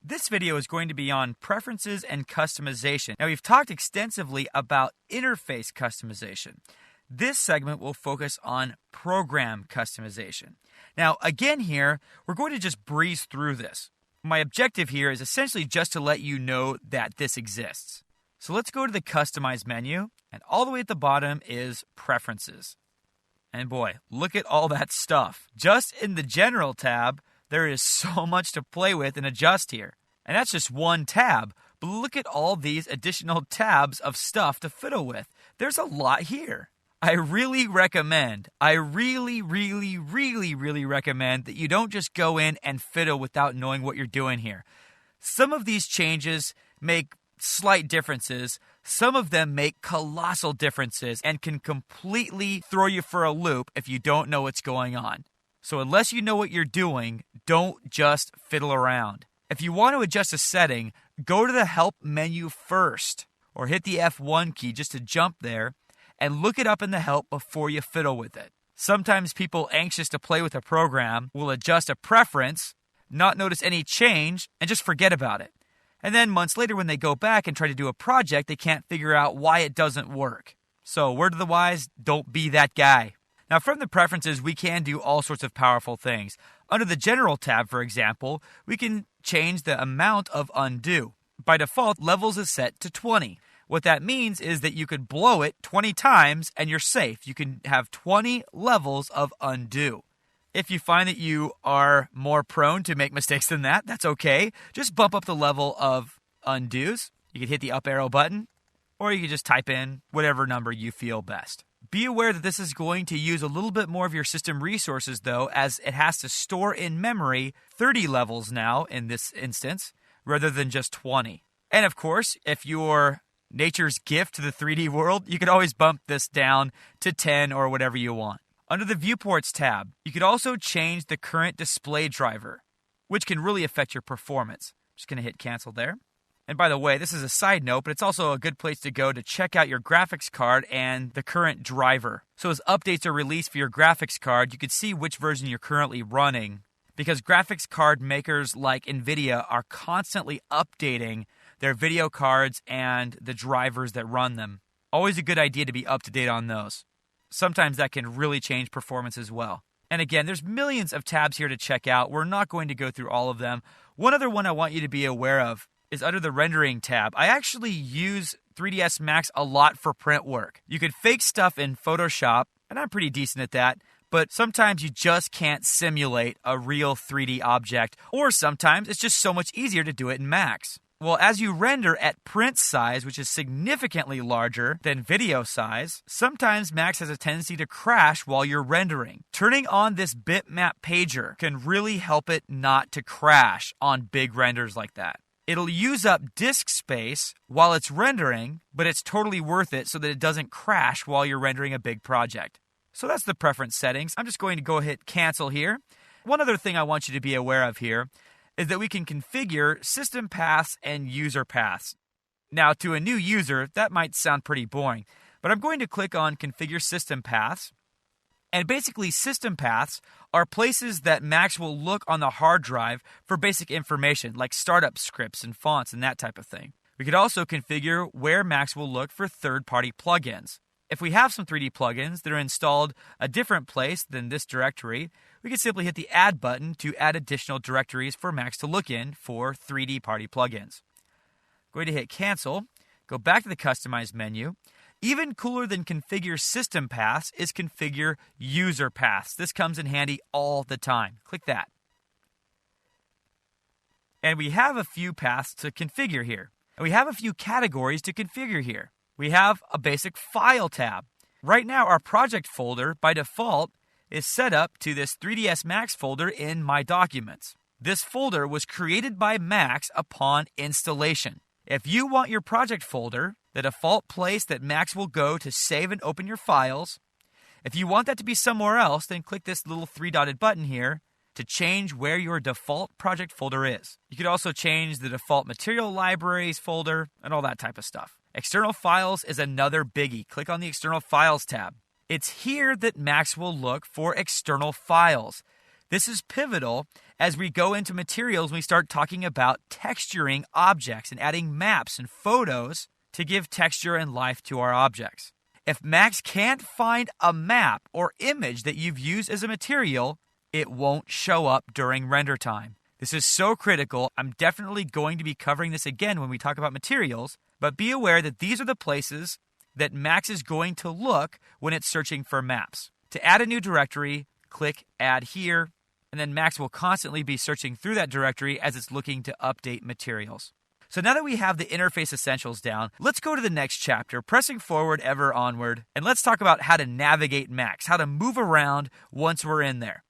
This video is going to be on preferences and customization. Now, we've talked extensively about interface customization. This segment will focus on program customization. Now, again here, we're going to just breeze through this. My objective here is essentially just to let you know that this exists. So let's go to the Customize menu, and all the way at the bottom is Preferences. And boy, look at all that stuff. Just in the General tab, there is so much to play with and adjust here. And that's just one tab. But look at all these additional tabs of stuff to fiddle with. There's a lot here. I really recommend that you don't just go in and fiddle without knowing what you're doing here. Some of these changes make slight differences. Some of them make colossal differences and can completely throw you for a loop if you don't know what's going on. So unless you know what you're doing, don't just fiddle around. If you want to adjust a setting, go to the Help menu first, or hit the F1 key just to jump there, and look it up in the Help before you fiddle with it. Sometimes people anxious to play with a program will adjust a preference, not notice any change, and just forget about it. And then months later when they go back and try to do a project, they can't figure out why it doesn't work. So word to the wise, don't be that guy. Now, from the preferences, we can do all sorts of powerful things. Under the General tab, for example, we can change the amount of undo. By default, levels is set to 20. What that means is that you could blow it 20 times and you're safe. You can have 20 levels of undo. If you find that you are more prone to make mistakes than that, that's okay. Just bump up the level of undos. You can hit the up arrow button, or you can just type in whatever number you feel best. Be aware that this is going to use a little bit more of your system resources, though, as it has to store in memory 30 levels now in this instance, rather than just 20. And of course, if you're nature's gift to the 3D world, you could always bump this down to 10 or whatever you want. Under the Viewports tab, you could also change the current display driver, which can really affect your performance. I'm just going to hit cancel there. And by the way, this is a side note, but it's also a good place to go to check out your graphics card and the current driver. So as updates are released for your graphics card, you can see which version you're currently running, because graphics card makers like NVIDIA are constantly updating their video cards and the drivers that run them. Always a good idea to be up to date on those. Sometimes that can really change performance as well. And again, there's millions of tabs here to check out. We're not going to go through all of them. One other one I want you to be aware of is under the Rendering tab. I actually use 3ds Max a lot for print work. You can fake stuff in Photoshop, and I'm pretty decent at that, but sometimes you just can't simulate a real 3D object, or sometimes it's just so much easier to do it in Max. Well, as you render at print size, which is significantly larger than video size, sometimes Max has a tendency to crash while you're rendering. Turning on this bitmap pager can really help it not to crash on big renders like that. It'll use up disk space while it's rendering, but it's totally worth it so that it doesn't crash while you're rendering a big project. So that's the preference settings. I'm just going to go hit cancel here. One other thing I want you to be aware of here is that we can configure system paths and user paths. Now, to a new user, that might sound pretty boring, but I'm going to click on Configure System Paths. And basically, system paths are places that Max will look on the hard drive for basic information, like startup scripts and fonts and that type of thing. We could also configure where Max will look for third-party plugins. If we have some 3D plugins that are installed a different place than this directory, we can simply hit the Add button to add additional directories for Max to look in for 3D party plugins. Going to hit Cancel, go back to the Customize menu. Even cooler than Configure System Paths is Configure User Paths. This comes in handy all the time. Click that. And we have a few paths to configure here. And we have a few categories to configure here. We have a basic File tab. Right now, our project folder, by default, is set up to this 3ds Max folder in My Documents. This folder was created by Max upon installation. If you want your project folder, the default place that Max will go to save and open your files, if you want that to be somewhere else, then click this little three-dotted button here to change where your default project folder is. You could also change the default material libraries folder and all that type of stuff. External files is another biggie. Click on the External Files tab. It's here that Max will look for external files. This is pivotal as we go into materials and we start talking about texturing objects and adding maps and photos to give texture and life to our objects. If Max can't find a map or image that you've used as a material, it won't show up during render time. This is so critical. I'm definitely going to be covering this again when we talk about materials, but be aware that these are the places that Max is going to look when it's searching for maps. To add a new directory, click Add Here, and then Max will constantly be searching through that directory as it's looking to update materials. So now that we have the interface essentials down, let's go to the next chapter, pressing forward ever onward, and let's talk about how to navigate Max, how to move around once we're in there.